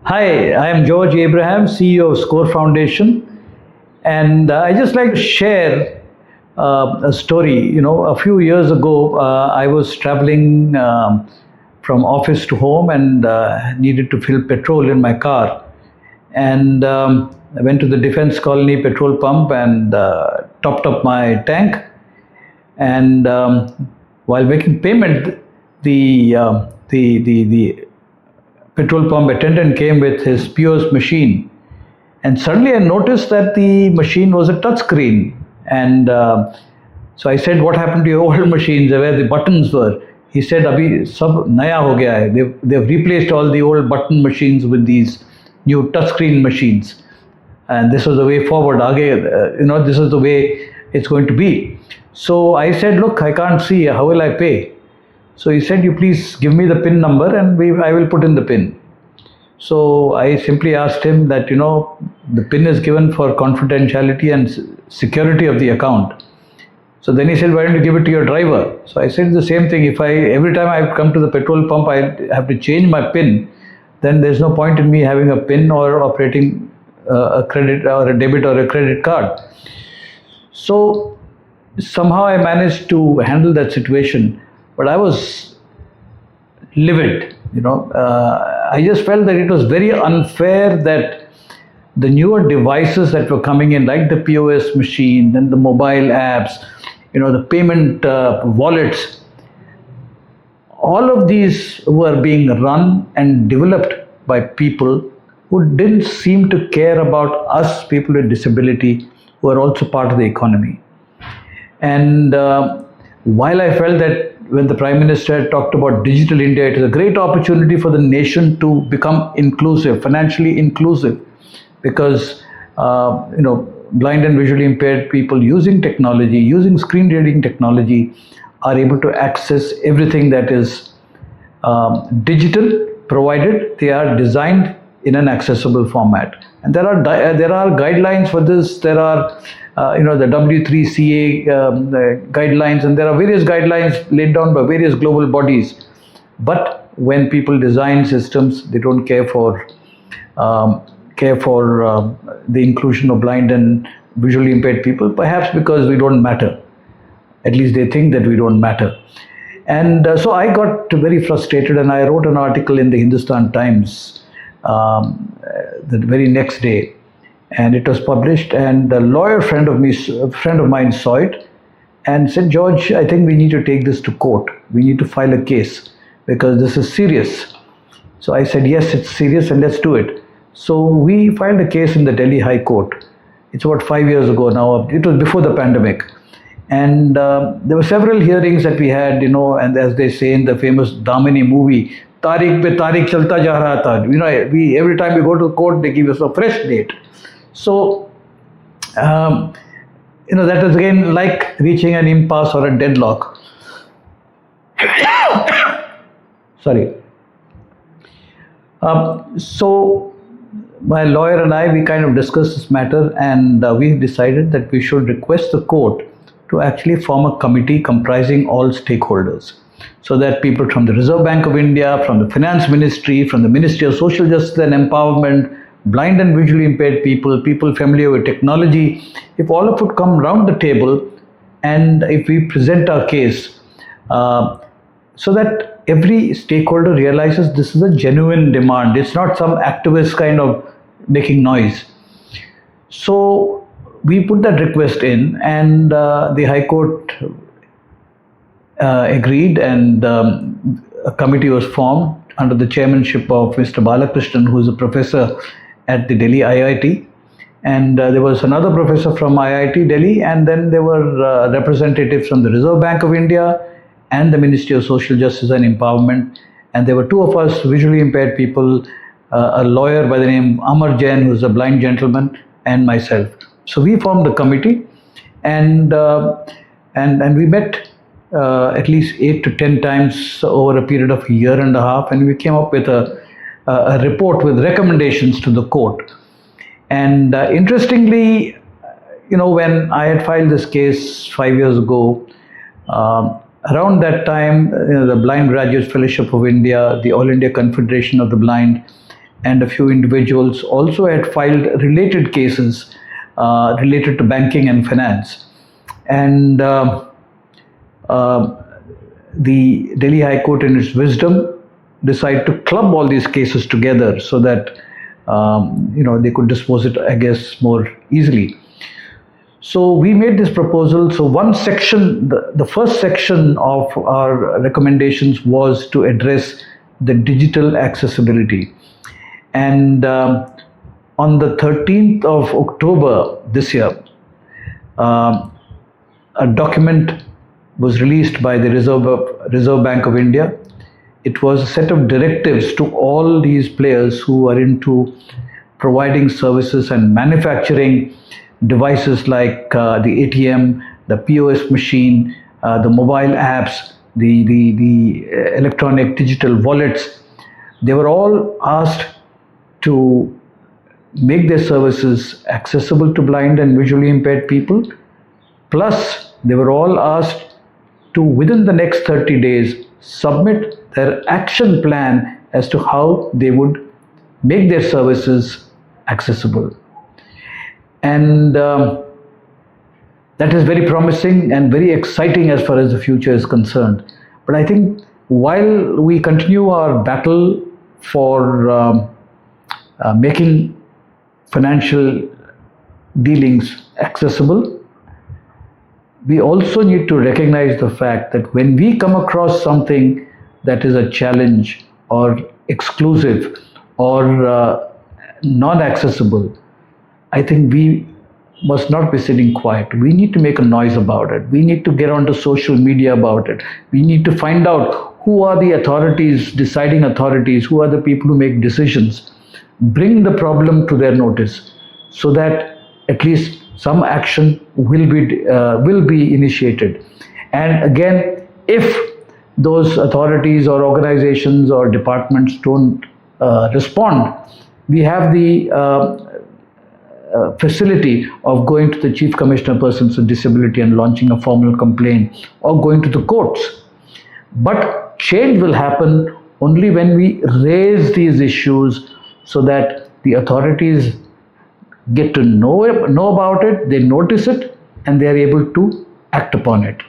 Hi, I am George Abraham, CEO of Score Foundation, and I just like to share a story. A few years ago, I was traveling from office to home and needed to fill petrol in my car. And I went to the Defense Colony petrol pump and topped up my tank. And while making payment, the petrol pump attendant came with his POS machine, and suddenly I noticed that the machine was a touch screen. And so I said, "What happened to your old machines where the buttons were?" He said, "Abhi sab naya ho gaya hai. They've replaced all the old button machines with these new touchscreen machines, and this was the way forward. This is the way it's going to be." So I said, "Look, I can't see. How will I pay?" So he said, "You please give me the PIN number and I will put in the PIN." So I simply asked him that, the PIN is given for confidentiality and security of the account. So then he said, "Why don't you give it to your driver?" So I said the same thing. If every time I come to the petrol pump, I have to change my PIN, then there's no point in me having a PIN or operating a credit or a debit or a credit card. So somehow I managed to handle that situation, but I was livid. I just felt that it was very unfair that the newer devices that were coming in, like the POS machine, then the mobile apps, the payment wallets, all of these were being run and developed by people who didn't seem to care about us, people with disability, who are also part of the economy. And while I felt that when the Prime Minister talked about Digital India, it is a great opportunity for the nation to become inclusive, financially inclusive, because blind and visually impaired people using technology, using screen reading technology, are able to access everything that is digital, provided they are designed in an accessible format. And there are guidelines for this. There are the W3CA guidelines, and there are various guidelines laid down by various global bodies. But when people design systems, they don't care for the inclusion of blind and visually impaired people, perhaps because we don't matter. At least they think that we don't matter. And so I got very frustrated, and I wrote an article in the Hindustan Times the very next day, and it was published. And a lawyer friend of mine saw it and said, "George, I think we need to take this to court. We need to file a case because this is serious." So I said, "Yes, it's serious, and let's do it." So we filed a case in the Delhi High Court. It's about 5 years ago now. It was before the pandemic. And there were several hearings that we had, and as they say in the famous Damini movie, Tariq pe Tariq chalta ja raha tha. Every time we go to court, they give us a fresh date. So, that is again like reaching an impasse or a deadlock. Sorry. So my lawyer and I, we kind of discussed this matter, and we decided that we should request the court to actually form a committee comprising all stakeholders, so that people from the Reserve Bank of India, from the Finance Ministry, from the Ministry of Social Justice and Empowerment, blind and visually impaired people, people familiar with technology, if all of it come round the table and if we present our case, so that every stakeholder realizes this is a genuine demand. It's not some activist kind of making noise. So we put that request in, and the High Court agreed, and a committee was formed under the chairmanship of Mr. Balakrishnan, who is a professor at the Delhi IIT. And there was another professor from IIT Delhi, and then there were representatives from the Reserve Bank of India and the Ministry of Social Justice and Empowerment. And there were two of us visually impaired people, a lawyer by the name Amar Jain, who's a blind gentleman, and myself. So we formed the committee, and we met at least 8 to 10 times over a period of a year and a half, and we came up with a report with recommendations to the court. And interestingly, when I had filed this case 5 years ago, around that time, the Blind Graduates Fellowship of India, the All India Confederation of the Blind, and a few individuals also had filed related cases related to banking and finance. And the Delhi High Court, in its wisdom, decided to club all these cases together so that they could dispose it, I guess, more easily. So we made this proposal. So one section, the first section of our recommendations was to address the digital accessibility. And on the 13th of October this year, a document was released by the Reserve Bank of India. It was a set of directives to all these players who are into providing services and manufacturing devices like the ATM, the POS machine, the mobile apps, the electronic digital wallets. They were all asked to make their services accessible to blind and visually impaired people. Plus, they were all asked to, within the next 30 days, submit their action plan as to how they would make their services accessible. And that is very promising and very exciting as far as the future is concerned. But I think while we continue our battle for making financial dealings accessible, we also need to recognize the fact that when we come across something that is a challenge or exclusive or non-accessible, I think we must not be sitting quiet. We need to make a noise about it. We need to get onto social media about it. We need to find out who are the authorities, deciding authorities, who are the people who make decisions. Bring the problem to their notice so that at least some action will be initiated. And again, if those authorities or organizations or departments don't respond, we have the facility of going to the Chief Commissioner Persons with Disability and launching a formal complaint or going to the courts. But change will happen only when we raise these issues so that the authorities get to know about it, they notice it, and they are able to act upon it.